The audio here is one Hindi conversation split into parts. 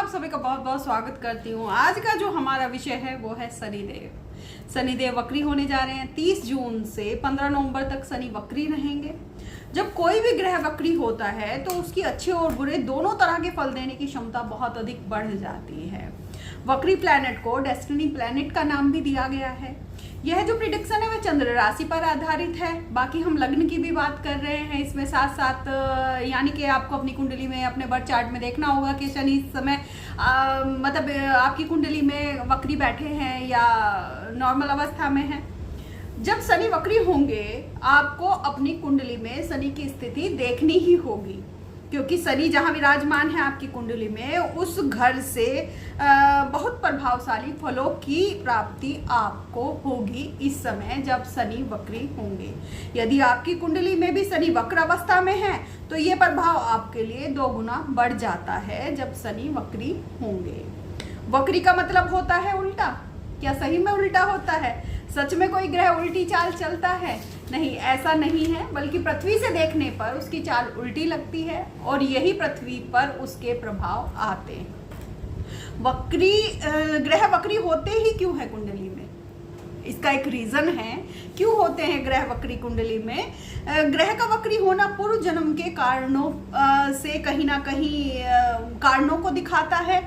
सभी का बहुत बहुत स्वागत करती हूँ। आज का जो हमारा विषय है वो है शनिदेव। शनिदेव वक्री होने जा रहे हैं। 30 जून से 15 नवंबर तक शनि वक्री रहेंगे। जब कोई भी ग्रह वक्री होता है तो उसकी अच्छे और बुरे दोनों तरह के फल देने की क्षमता बहुत अधिक बढ़ जाती है। वक्री प्लैनेट को डेस्टिनी प्लैनेट का नाम भी दिया गया है। यह जो प्रिडिक्शन है वह चंद्र राशि पर आधारित है। बाकी हम लग्न की भी बात कर रहे हैं इसमें साथ साथ, यानी कि आपको अपनी कुंडली में अपने बर्थ चार्ट में देखना होगा कि शनि इस समय मतलब आपकी कुंडली में वक्री बैठे हैं या नॉर्मल अवस्था में है। जब शनि वक्री होंगे आपको अपनी कुंडली में शनि की स्थिति देखनी ही होगी, क्योंकि शनि जहां विराजमान है आपकी कुंडली में उस घर से बहुत प्रभावशाली फलों की प्राप्ति आपको होगी इस समय जब शनि वक्री होंगे। यदि आपकी कुंडली में भी शनि वक्र अवस्था में है तो ये प्रभाव आपके लिए 2 गुना बढ़ जाता है जब शनि वक्री होंगे। वक्री का मतलब होता है उल्टा। क्या सही में उल्टा होता है? सच में कोई ग्रह उल्टी चाल चलता है? नहीं, ऐसा नहीं है, बल्कि पृथ्वी से देखने पर उसकी चाल उल्टी लगती है और यही पृथ्वी पर उसके प्रभाव आते हैं। वक्री ग्रह वक्री होते ही क्यों है कुंडली में? इसका एक रीजन है क्यों होते हैं ग्रह वक्री कुंडली में। ग्रह का वक्री होना पूर्व जन्म के कारणों से कहीं ना कहीं कारणों को दिखाता है।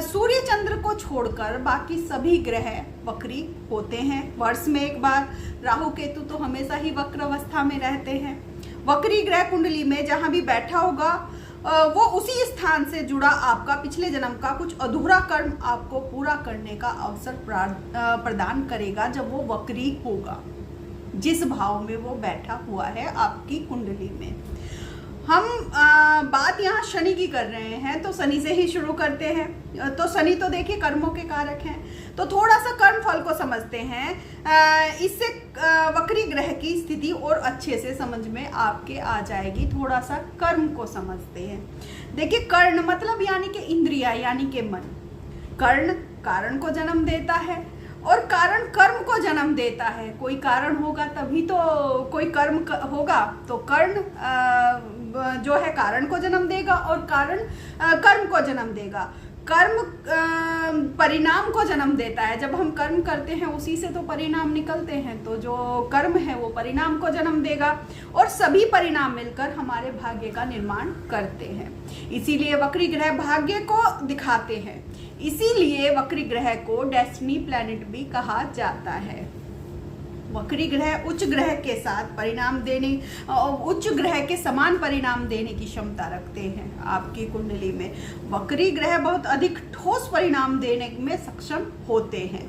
सूर्य चंद्र को छोड़कर बाकी सभी ग्रह वक्री होते हैं वर्ष में एक बार। राहु केतु तो हमेशा ही वक्र अवस्था में रहते हैं। वक्री ग्रह कुंडली में जहां भी बैठा होगा वो उसी स्थान से जुड़ा आपका पिछले जन्म का कुछ अधूरा कर्म आपको पूरा करने का अवसर प्रदान करेगा जब वो वक्री होगा, जिस भाव में वो बैठा हुआ है आपकी कुंडली में। हम बात यहाँ शनि की कर रहे हैं तो शनि से ही शुरू करते हैं। तो शनि तो देखिए कर्मों के कारक हैं, तो थोड़ा सा कर्म फल को समझते हैं। इससे वक्री ग्रह की स्थिति और अच्छे से समझ में आपके आ जाएगी। थोड़ा सा कर्म को समझते हैं। देखिए कर्ण मतलब यानी कि इंद्रिया यानी कि मन। कर्ण कारण को जन्म देता है और कारण कर्म को जन्म देता है। कोई कारण होगा तभी तो कोई कर्म होगा। तो कर्ण जो है कारण को जन्म देगा और कारण कर्म को जन्म देगा। कर्म परिणाम को जन्म देता है। जब हम कर्म करते हैं उसी से तो परिणाम निकलते हैं, तो जो कर्म है वो परिणाम को जन्म देगा और सभी परिणाम मिलकर हमारे भाग्य का निर्माण करते हैं। इसीलिए वक्री ग्रह भाग्य को दिखाते हैं। इसीलिए वक्री ग्रह को डेस्टिनी प्लैनेट भी कहा जाता है। वक्री ग्रह उच्च ग्रह के साथ परिणाम देने, उच्च ग्रह के समान परिणाम देने की क्षमता रखते हैं आपकी कुंडली में। वक्री ग्रह बहुत अधिक ठोस परिणाम देने में सक्षम होते हैं।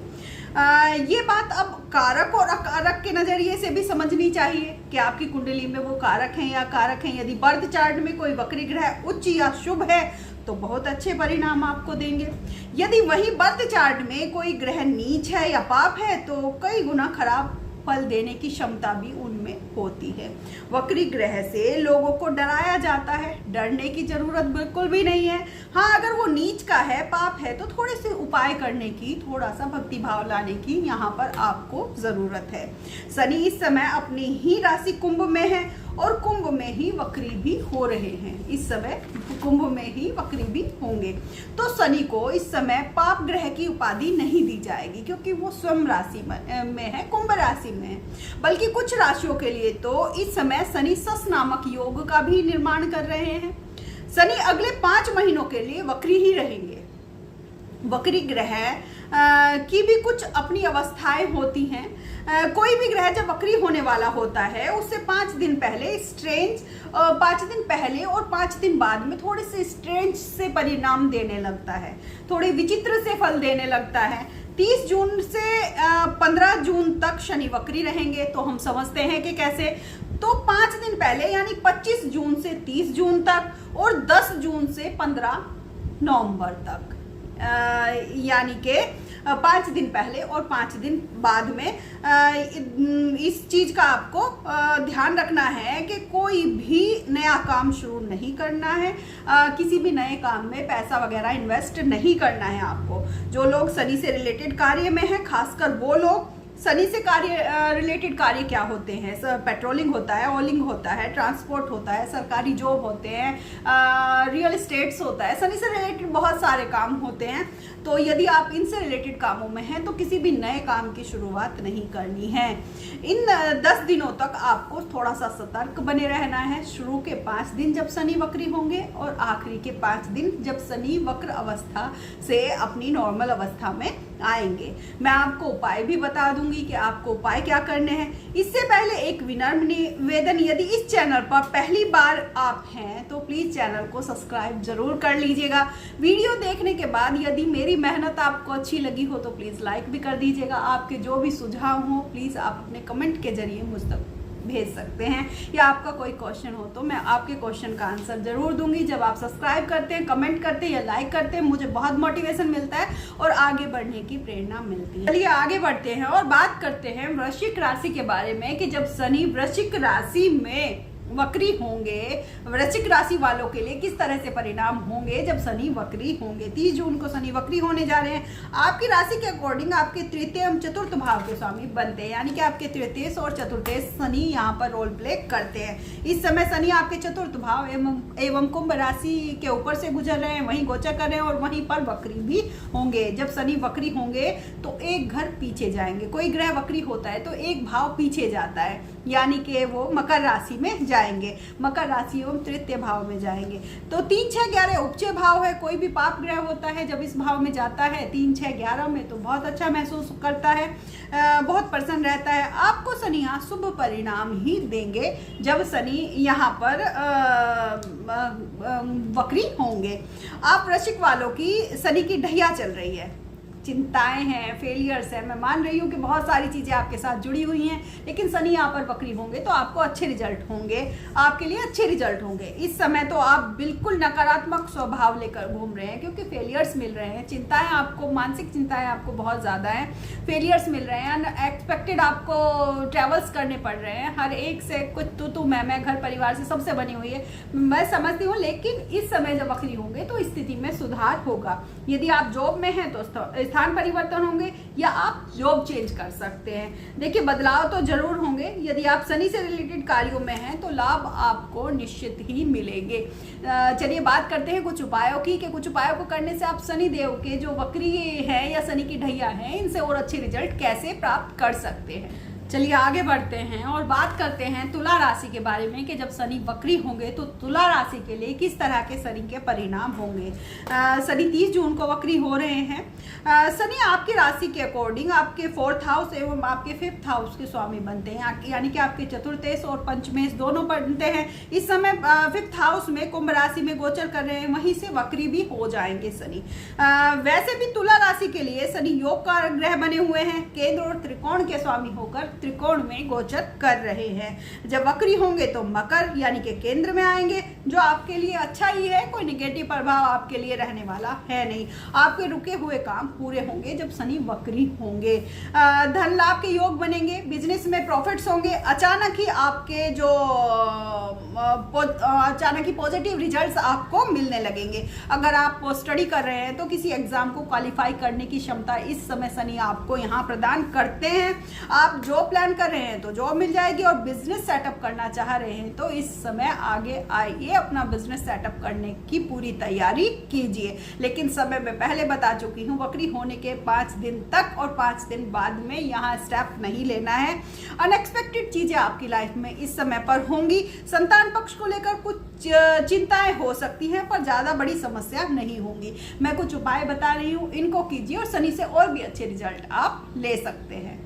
ये बात अब कारक और अकारक के नजरिए से भी समझनी चाहिए कि आपकी कुंडली में वो कारक हैं या कारक हैं। यदि बर्थ चार्ट में कोई वक्री ग्रह उच्च या शुभ है तो बहुत अच्छे परिणाम आपको देंगे। यदि वही बर्थ चार्ट में कोई ग्रह नीच है या पाप है तो कई गुना खराब फल देने की क्षमता भी उनमें होती है। वक्री ग्रह से लोगों को डराया जाता है, डरने की जरूरत बिल्कुल भी नहीं है। हाँ, अगर वो नीच का है, पाप है, तो थोड़े से उपाय करने की, थोड़ा सा भक्ति भाव लाने की यहाँ पर आपको जरूरत है। शनि इस समय अपनी ही राशि कुंभ में है और कुंभ में ही वक्री भी हो रहे हैं। इस समय कुंभ में ही वक्री भी होंगे। तो शनि को इस समय पाप ग्रह की उपाधि नहीं दी जाएगी, क्योंकि वो स्वयं राशि में है, कुंभ राशि में है। बल्कि कुछ राशियों के लिए तो इस समय शनि सस नामक योग का भी निर्माण कर रहे हैं। शनि अगले 5 महीनों के लिए वक्री ही रहेंगे। वक्री ग्रह की भी कुछ अपनी अवस्थाएं होती हैं। कोई भी ग्रह जब वक्री होने वाला होता है उससे 5 दिन पहले स्ट्रेंज, 5 दिन पहले और 5 दिन बाद में थोड़े से स्ट्रेंज से परिणाम देने लगता है, थोड़े विचित्र से फल देने लगता है। 30 जून से 15 जून तक शनि वक्री रहेंगे। तो हम समझते हैं कि कैसे। तो 5 दिन पहले यानी 25 जून से 30 जून तक और 10 जून से 15 नवंबर तक, यानी कि 5 दिन पहले और 5 दिन बाद में इस चीज का आपको ध्यान रखना है कि कोई भी नया काम शुरू नहीं करना है। किसी भी नए काम में पैसा वगैरह इन्वेस्ट नहीं करना है आपको। जो लोग शनि से रिलेटेड कार्य में हैं, खासकर वो लोग शनि से कार्य रिलेटेड कार्य क्या होते हैं? पेट्रोलिंग होता है, ऑयलिंग होता है, ट्रांसपोर्ट होता है, सरकारी जॉब होते हैं, रियल एस्टेट्स होता है। शनि से रिलेटेड बहुत सारे काम होते हैं। तो यदि आप इनसे रिलेटेड कामों में हैं तो किसी भी नए काम की शुरुआत नहीं करनी है। इन 10 दिनों तक आपको थोड़ा सा सतर्क बने रहना है। शुरू के 5 दिन जब शनि वक्री होंगे और आखिरी के 5 दिन जब शनि वक्र अवस्था से अपनी नॉर्मल अवस्था में आएंगे। मैं आपको उपाय भी बता दूंगी कि आपको उपाय क्या करने हैं। इससे पहले एक विनम्र निवेदन, यदि इस चैनल पर पहली बार आप हैं तो प्लीज चैनल को सब्सक्राइब जरूर कर लीजिएगा। वीडियो देखने के बाद यदि मेरी मेहनत आपको अच्छी लगी हो तो प्लीज लाइक भी कर दीजिएगा। आपके जो भी सुझाव हो प्लीज आप अपने कमेंट के जरिए मुझ तक भेज सकते हैं, या आपका कोई क्वेश्चन हो तो मैं आपके क्वेश्चन का आंसर जरूर दूंगी। जब आप सब्सक्राइब करते हैं, कमेंट करते हैं या लाइक करते हैं, मुझे बहुत मोटिवेशन मिलता है और आगे बढ़ने की प्रेरणा मिलती है। चलिए आगे बढ़ते हैं और बात करते हैं वृश्चिक राशि के बारे में कि जब शनि वृश्चिक राशि में वक्री होंगे, वृश्चिक राशि वालों के लिए किस तरह से परिणाम होंगे जब शनि वक्री होंगे। 30 जून को शनि वक्री होने जा रहे हैं। आपकी राशि के अकॉर्डिंग आपके तृतीय एवं चतुर्थ भाव के स्वामी बनते हैं, यानी कि आपके तृतीय और चतुर्थ शनि यहाँ पर रोल प्ले करते हैं। इस समय शनि आपके चतुर्थ भाव एवं कुंभ राशि के ऊपर से गुजर रहे हैं, वहीं गोचर कर रहे हैं और वहीं पर वक्री भी होंगे। जब शनि वक्री होंगे तो एक घर पीछे जाएंगे। कोई ग्रह वक्री होता है तो एक भाव पीछे जाता है, यानी कि वो मकर राशि में जाएंगे, मकर राशि एवं तृतीय भाव में जाएंगे। तो 3, 6, 11 उपचय भाव है। कोई भी पाप ग्रह होता है जब इस भाव में जाता है 3, 6, 11 में तो बहुत अच्छा महसूस करता है, बहुत प्रसन्न रहता है। आपको शनि यहाँ शुभ परिणाम ही देंगे जब शनि यहाँ पर वक्री होंगे। आप वृश्चिक वालों की शनि की ढैया चल रही है, चिंताएं हैं, फेलियर्स है। मैं मान रही हूँ कि बहुत सारी चीज़ें आपके साथ जुड़ी हुई हैं, लेकिन शनि यहाँ पर वक्री होंगे तो आपको अच्छे रिजल्ट होंगे, आपके लिए अच्छे रिजल्ट होंगे। इस समय तो आप बिल्कुल नकारात्मक स्वभाव लेकर घूम रहे हैं क्योंकि फेलियर्स मिल रहे हैं, चिंताएं आपको, मानसिक चिंताएं आपको बहुत ज़्यादा हैं, फेलियर्स मिल रहे हैं, अनएक्सपेक्टेड आपको ट्रेवल्स करने पड़ रहे हैं। हर एक से कुछ तू मैं घर परिवार से सबसे बनी हुई है, मैं समझती हूँ। लेकिन इस समय जब वक्री होंगे तो स्थिति में सुधार होगा। यदि आप जॉब में हैं तो स्थान परिवर्तन होंगे या आप जॉब चेंज कर सकते हैं। देखिए बदलाव तो जरूर होंगे। यदि आप शनि से रिलेटेड कार्यों में हैं तो लाभ आपको निश्चित ही मिलेंगे। चलिए बात करते हैं कुछ उपायों की कि कुछ उपायों को करने से आप शनि देव के जो वक्री है या शनि की ढैया है इनसे और अच्छे रिजल्ट कैसे प्राप्त कर सकते हैं। चलिए आगे बढ़ते हैं और बात करते हैं तुला राशि के बारे में कि जब शनि वक्री होंगे तो तुला राशि के लिए किस तरह के शनि के परिणाम होंगे। शनि 30 जून को वक्री हो रहे हैं। शनि आपकी राशि के अकॉर्डिंग आपके 4th हाउस एवं आपके 5th हाउस के स्वामी बनते हैं, यानी कि आपके चतुर्थेश और पंचमेश दोनों बनते हैं। इस समय 5th हाउस में कुंभ राशि में गोचर कर रहे हैं, वहीं से वक्री भी हो जाएंगे शनि। वैसे भी तुला राशि के लिए शनि योग का ग्रह बने हुए हैं, केंद्र और त्रिकोण के स्वामी होकर त्रिकोण में गोचर कर रहे हैं। जब वक्री होंगे तो मकर यानी कि केंद्र में आएंगे, जो आपके लिए अच्छा ही है, कोई नेगेटिव प्रभाव आपके लिए रहने वाला है नहीं। आपके रुके हुए काम पूरे होंगे जब शनि वक्री होंगे। धन लाभ के योग बनेंगे, बिजनेस में प्रॉफिट्स होंगे, अचानक ही पॉजिटिव रिजल्ट्स आपको मिलने लगेंगे। अगर आप स्टडी कर रहे हैं तो किसी एग्जाम को क्वालिफाई करने की क्षमता इस समय शनि आपको यहाँ प्रदान करते हैं। आप जॉब प्लान कर रहे हैं तो जॉब मिल जाएगी और बिजनेस सेटअप करना चाह रहे हैं तो इस समय आगे आइए, अपना बिजनेस सेटअप करने की पूरी तैयारी कीजिए। लेकिन समय में पहले बता चुकी हूँ, वक्री होने के 5 दिन तक और 5 दिन बाद में यहाँ स्टेप नहीं लेना है। अनएक्सपेक्टेड चीजें आपकी लाइफ में इस समय पर होंगी। संतान पक्ष को लेकर कुछ चिंताएं हो सकती हैं पर ज्यादा बड़ी समस्या नहीं होंगी। मैं कुछ उपाय बता रही हूँ, इनको कीजिए और शनि से और भी अच्छे रिजल्ट आप ले सकते हैं।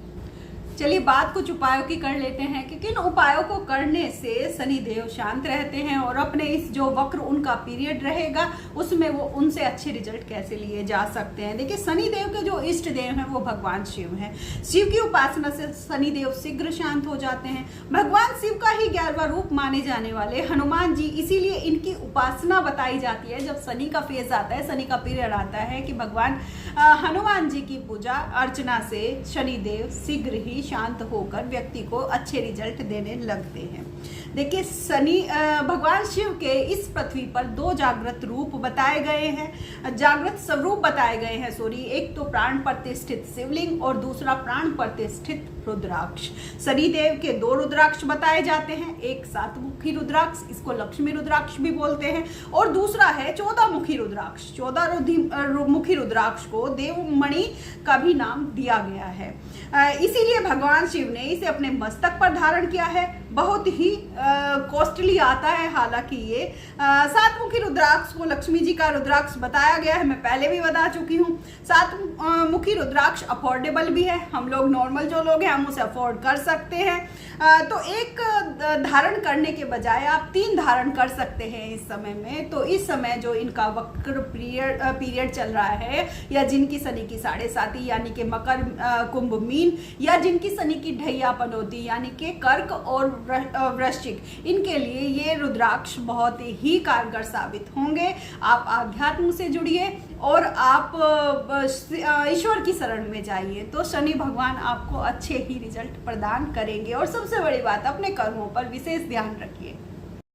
चलिए बात कुछ उपायों की कर लेते हैं कि किन उपायों को करने से शनि देव शांत रहते हैं और अपने इस जो वक्र उनका पीरियड रहेगा उसमें वो उनसे अच्छे रिजल्ट कैसे लिए जा सकते हैं। देखिए शनि देव के जो इष्ट देव हैं वो भगवान शिव हैं। शिव की उपासना से शनि देव शीघ्र शांत हो जाते हैं। भगवान शिव का ही 11वां रूप माने जाने वाले हनुमान जी, इसीलिए इनकी उपासना बताई जाती है। जब शनि का फेज आता है, शनि का पीरियड आता है कि भगवान हनुमान जी की पूजा अर्चना से शनि देव शीघ्र ही शांत होकर व्यक्ति को अच्छे रिजल्ट देने लगते हैं। देखिए शनि भगवान शिव के इस पृथ्वी पर दो जागृत रूप बताए गए हैं, जागृत स्वरूप बताए गए हैं सॉरी। एक तो प्राण प्रतिष्ठित शिवलिंग और दूसरा प्राण प्रतिष्ठित रुद्राक्ष। शनिदेव के दो रुद्राक्ष बताए जाते हैं, एक 7 मुखी रुद्राक्ष, इसको लक्ष्मी रुद्राक्ष भी बोलते हैं, और दूसरा है 14 मुखी रुद्राक्ष। 14 मुखी रुद्राक्ष को देवमणि का भी नाम दिया गया है। इसीलिए भगवान शिव ने इसे अपने मस्तक पर धारण किया है। बहुत ही कॉस्टली आता है, हालांकि ये 7 मुखी रुद्राक्ष को लक्ष्मी जी का रुद्राक्ष बताया गया है, मैं पहले भी बता चुकी हूँ। 7 मुखी रुद्राक्ष अफोर्डेबल भी है, हम लोग नॉर्मल जो लोग हैं हम उसे अफोर्ड कर सकते हैं। तो एक धारण करने के बजाय आप 3 धारण कर सकते हैं इस समय में। तो इस समय जो इनका वक्र पीरियड चल रहा है, या जिनकी शनि की 7.5 यानी कि मकर कुंभ मीन, या जिनकी शनि की ढैया पनौती यानी कि कर्क और वृश्चिक, इनके लिए ये रुद्राक्ष बहुत ही कारगर साबित होंगे। आप आध्यात्म से जुड़िए और आप ईश्वर की शरण में जाइए, तो शनि भगवान आपको अच्छे ही रिजल्ट प्रदान करेंगे। और सबसे बड़ी बात, अपने कर्मों पर विशेष ध्यान रखिए।